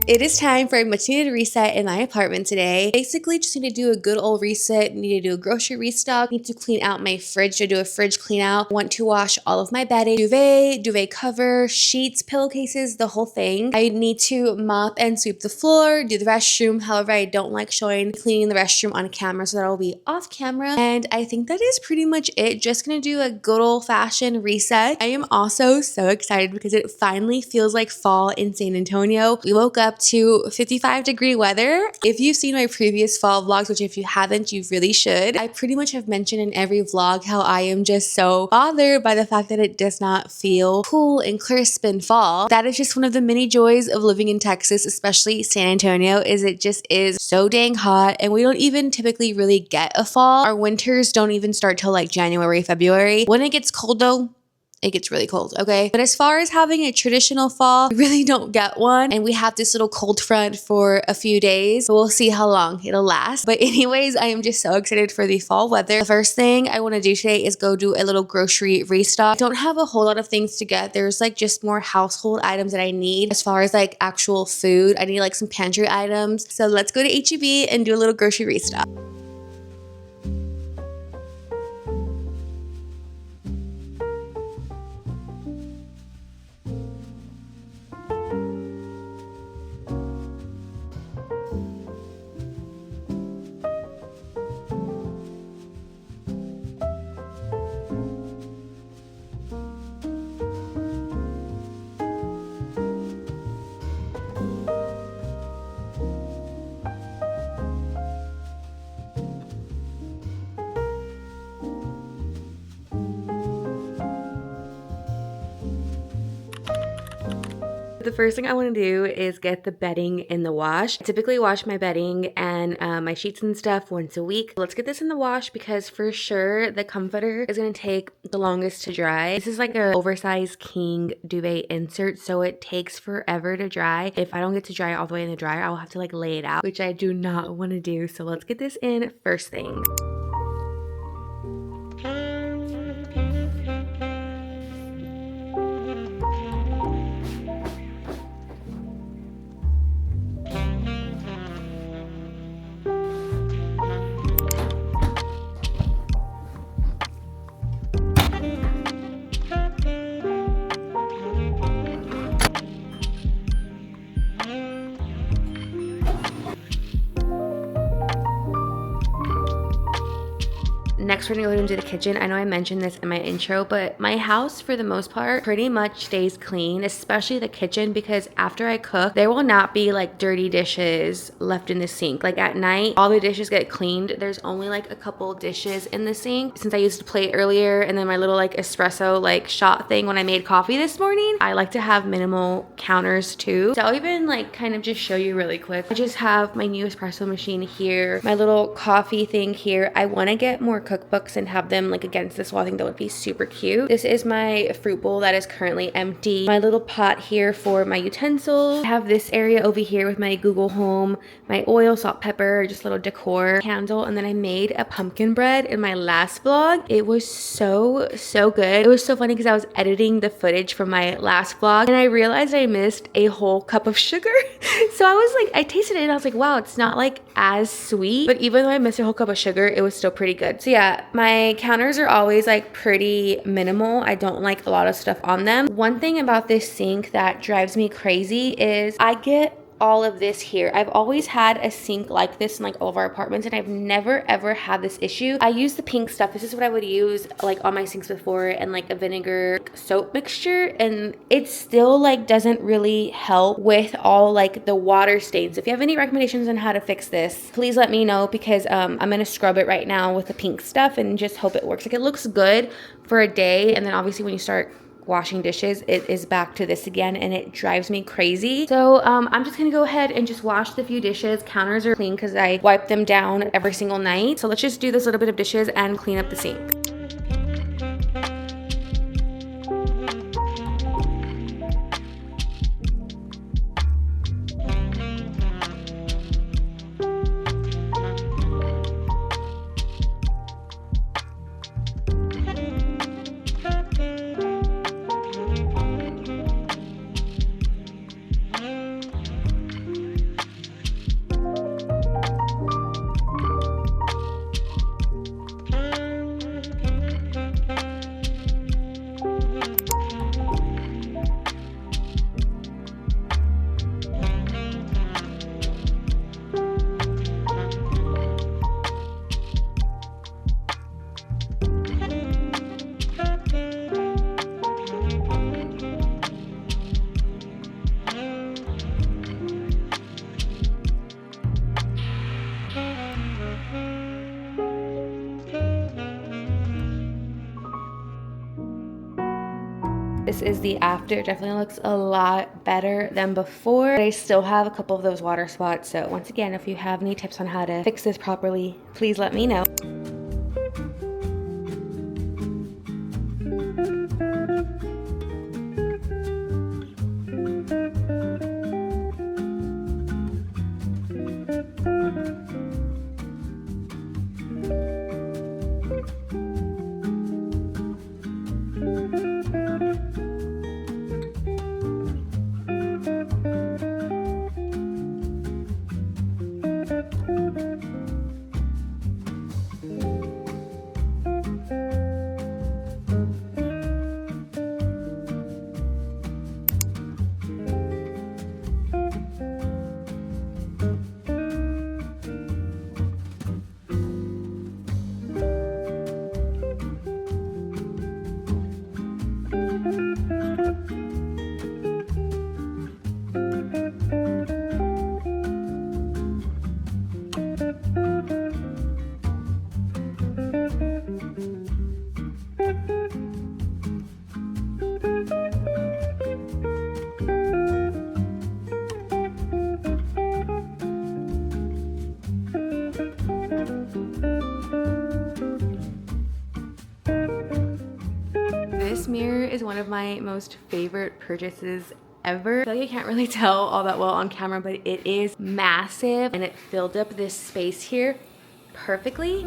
It is time for a much needed reset in my apartment today. Basically, just need to do a good old reset, need to do a grocery restock, need to clean out my fridge, to do a fridge clean out, want to wash all of my bedding, duvet cover, sheets, pillowcases, the whole thing. I need to mop and sweep the floor, do the restroom. However, I don't like showing cleaning the restroom on camera, so that'll be off camera. And I think that is pretty much it. Just gonna do a good old fashioned reset. I am also so excited because it finally feels like fall in San Antonio. We woke up to 55-degree weather. If you've seen my previous fall vlogs, which if you haven't, you really should, I pretty much have mentioned in every vlog how I am just so bothered by the fact that it does not feel cool and crisp in fall. That is just one of the many joys of living in Texas, especially San Antonio, is it just is so dang hot, and we don't even typically really get a fall. Our winters don't even start till like January, February. When it gets cold though, it gets really cold, okay? But as far as having a traditional fall, we really don't get one. And we have this little cold front for a few days, but we'll see how long it'll last. But anyways, I am just so excited for the fall weather. The first thing I want to do today is go do a little grocery restock. I don't have a whole lot of things to get. There's like just more household items that I need as far as like actual food. I need like some pantry items. So let's go to H-E-B and do a little grocery restock. The first thing I want to do is get the bedding in the wash. I typically wash my bedding and my sheets and stuff once a week. Let's get this in the wash because for sure the comforter is going to take the longest to dry. This is like an oversized king duvet insert, so it takes forever to dry. If I don't get to dry all the way in the dryer, I'll have to like lay it out, which I do not want to do. So let's get this in first thing. Next, we're gonna go ahead and do the kitchen. I know I mentioned this in my intro, but my house, for the most part, pretty much stays clean, especially the kitchen, because after I cook, there will not be like dirty dishes left in the sink. Like at night, all the dishes get cleaned. There's only like a couple dishes in the sink. Since I used the plate earlier and then my little like espresso like shot thing when I made coffee this morning, I like to have minimal counters too. So I'll even like kind of just show you really quick. I just have my new espresso machine here, my little coffee thing here. I want to get more cookbooks and have them like against this wall. I think that would be super cute. This is my fruit bowl that is currently empty. My little pot here for my utensils. I have this area over here with my Google Home, my oil, salt, pepper, just little decor candle. And then I made a pumpkin bread in my last vlog. It was so good. It was so funny because I was editing the footage from my last vlog and I realized I missed a whole cup of sugar. So I was like, I tasted it and I was like, wow, it's not like as sweet, but even though I missed a whole cup of sugar, it was still pretty good. So yeah, my counters are always like pretty minimal. I don't like a lot of stuff on them. One thing about this sink that drives me crazy is I get all of this here. I've always had a sink like this in like all of our apartments and I've never ever had this issue. I use the pink stuff. This is what I would use like on my sinks before, and like a vinegar soap mixture, and it still like doesn't really help with all like the water stains. If you have any recommendations on how to fix this, please let me know, because I'm gonna scrub it right now with the pink stuff and just hope it works. Like it looks good for a day, and then obviously when you start washing dishes, it is back to this again and it drives me crazy. So I'm just gonna go ahead and just wash the few dishes. Counters are clean because I wipe them down every single night. So let's just do this little bit of dishes and clean up the sink. the after. It definitely looks a lot better than before, but I still have a couple of those water spots. So once again, if you have any tips on how to fix this properly, please let me know. This mirror is one of my most favorite purchases ever. I feel like you can't really tell all that well on camera, but it is massive and it filled up this space here perfectly.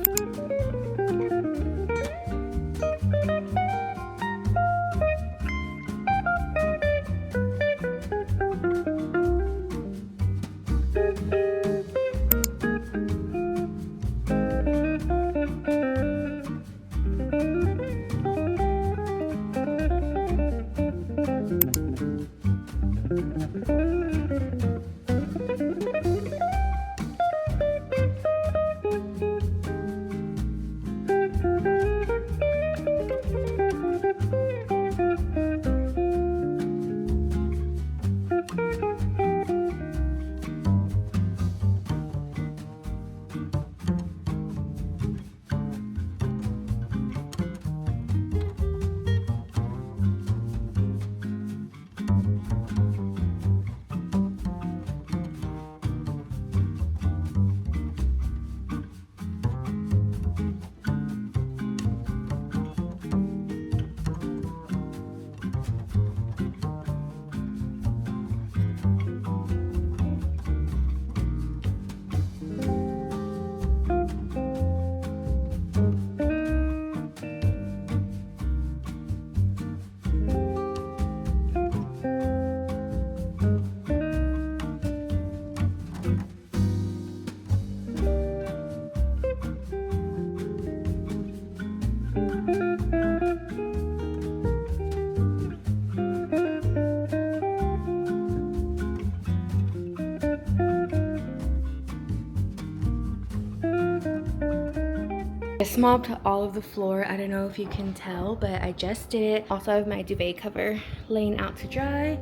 I just mopped all of the floor. I don't know if you can tell, but I just did it. Also, I have my duvet cover laying out to dry.